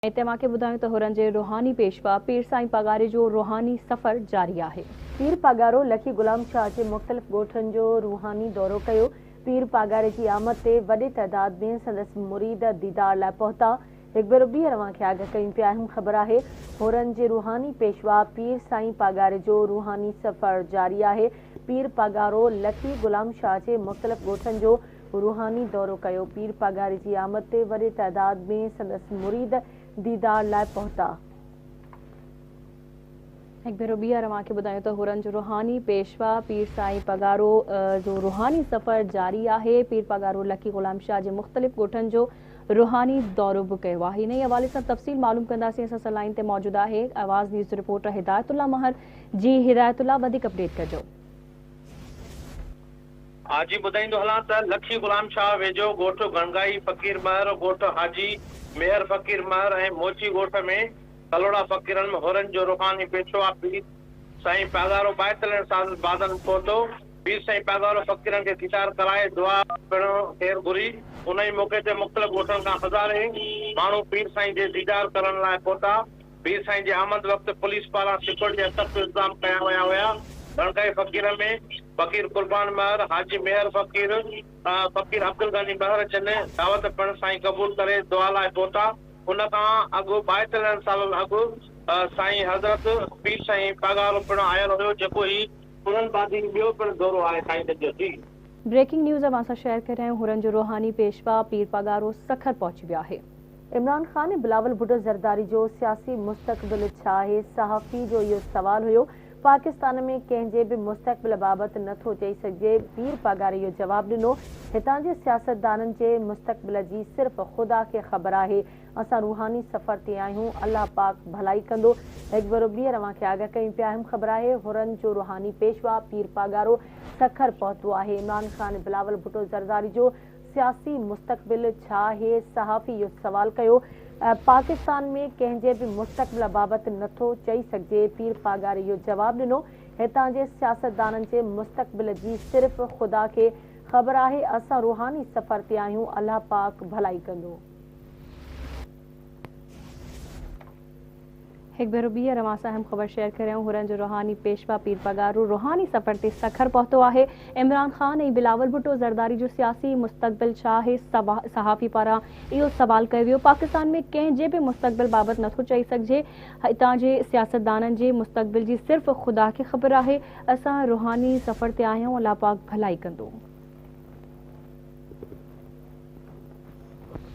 तव्हांखे ॿुधायूं त हुरनि जे रूहानी पेशवा पीर साईं पगारे जो रूहानी सफ़र जारी आहे। पीर पगारो लखी गुलाम शाह जे मुख़्तलिफ़ ॻोठनि जो रूहानी दौरो कयो। पीर पगारे जी आमद ते वॾे तइदाद में संदसि मुरीद दीदार लाइ पहुता। हिकु भेरो ॿीहर तव्हांखे आगाह कयूं पिया। अहम ख़बर आहे, हुरनि जे रूहानी पेशवा पीर साईं पगारे जो रूहानी सफ़र जारी आहे। पीर पगारो लखी गुलाम शाह जे मुख़्तलिफ़ ॻोठनि जो रूहानी दौरो कयो। पीर पगारे जी आमद ते वॾे तइदाद में संदसि मुरीद दीदार लाइ पहुता। हिकु भेरो ॿीहर तव्हांखे ॿुधायूं त हुरनि जो रूहानी पेशवा पीर साईं पगारो जो रूहानी सफ़र जारी आहे। पीर पगारो लखी गुलाम शाह जे मुख़्तलिफ़ ॻोठनि जो रूहानी दौरो बि कयो आहे। इन हवाले सां तफ़सील मालूम कंदासीं। असां लाइन ते मौजूदु आहे आवाज़ न्यूज़ रिपोर्टर हिदायतुल्ला महर। जी हिदायतुल्ला, वधीक अपडेट कजो। हाजी ॿुधाईंदो हलां त लखी गुलाम शाह वेझो ॻोठ गणगाई फ़कीर महर, ॻोठ हाजी मेहर फ़कीर महर ऐं मोची ॻोठ में कलोड़ा फ़कीरनि में हुरनि जो रूहानी पेशवा पीर साईं पगारो 42 साल बादनि पहुतो। पीर साईं पगारो फ़कीरनि खे दीदार कराए दुआ पिणु ख़ैर घुरी। उन ई मौक़े ते मुख़्तलिफ़ ॻोठनि खां हज़ारे माण्हू पीर साईं जे दीदार करण लाइ पहुता। पीर साईं जे आमद वक़्तु पुलिस पारां सिक्योरिटी जा सख़्तु इंतज़ाम कया विया हुया। गणगाई फ़कीर में फ़कीर कुर्बान महर, हाजी मेहर फ़कीर अब्दुल गनी महर जन दावत पिणु साईं क़बूल करे दुआ लाइ पहुता। उन खां अॻु 42 साल अॻु साईं हज़रत पीर साईं पगारो पिणु आयल हुयो, जेको ही पुरनबादी ॿियो पिणु दौरो आहे साईं जो। जी ब्रेकिंग न्यूज़ असां शेयर करे रहिया आहियूं। हुरनि जो रूहानी पेशवा पीर पगारो सखर पहुची वियो आहे। इमरान ख़ान ऐं बिलावल भुट्टो ज़रदारी जो सियासी मुस्तक़बिल छा आहे? सहाफ़ी जो इहो सवाल हुयो। पाकिस्तान में कंहिंजे बि मुस्तक़बिल बाबति नथो चई सघिजे। पीर पगारे इहो जवाबु ॾिनो, हितां जे सियासतदाननि जे मुस्तक़बिल जी सिर्फ़ ख़ुदा खे ख़बर आहे। असां रूहानी सफ़र ते आहियूं, अल्लाह पाक भलाई कंदो। हिकु भेरो ॿीहर तव्हांखे आगाह कयूं पिया। अहम ख़बर आहे, हुरनि जो रूहानी पेशवा पीर पगारो सखर पहुतो आहे। इमरान ख़ान ऐं बिलावल भुट्टो ज़रदारी जो सियासी मुस्तक़बिल छा आहे? सहाफ़ी इहो सवाल कयो। पाकिस्तान में कंहिंजे बि मुस्तक़बिल बाबति नथो चई सघिजे। पीर पगारे इहो जवाबु ॾिनो, हितां जे सियासतदाननि जे मुस्तक़बिल जी सिर्फ़ ख़ुदा खे ख़बर आहे। असां रूहानी सफ़र ते आहियूं, अल्लाह पाक भलाई कंदो। हिकु भेरो ॿीहर असां अहम ख़बर शेयर करे रहिया आहियूं। हुरनि जो रूहानी पेशवा पीर पगारो रूहानी सफ़र ते सखर पहुतो आहे। इमरान ख़ान ऐं बिलावल भुट्टो ज़रदारी जो सियासी मुस्तक़बिल छा आहे? सहाफ़ी पारां इहो सवाल कयो वियो। पाकिस्तान में कंहिंजे बि मुस्तक़बिल बाबति नथो चई सघिजे। हितां जे सियासतदाननि जे मुस्तक़बिल जी सिर्फ़ ख़ुदा खे ख़बर आहे। असां रूहानी सफ़र ते आहियूं, अल्लाह पाक भलाई कंदो।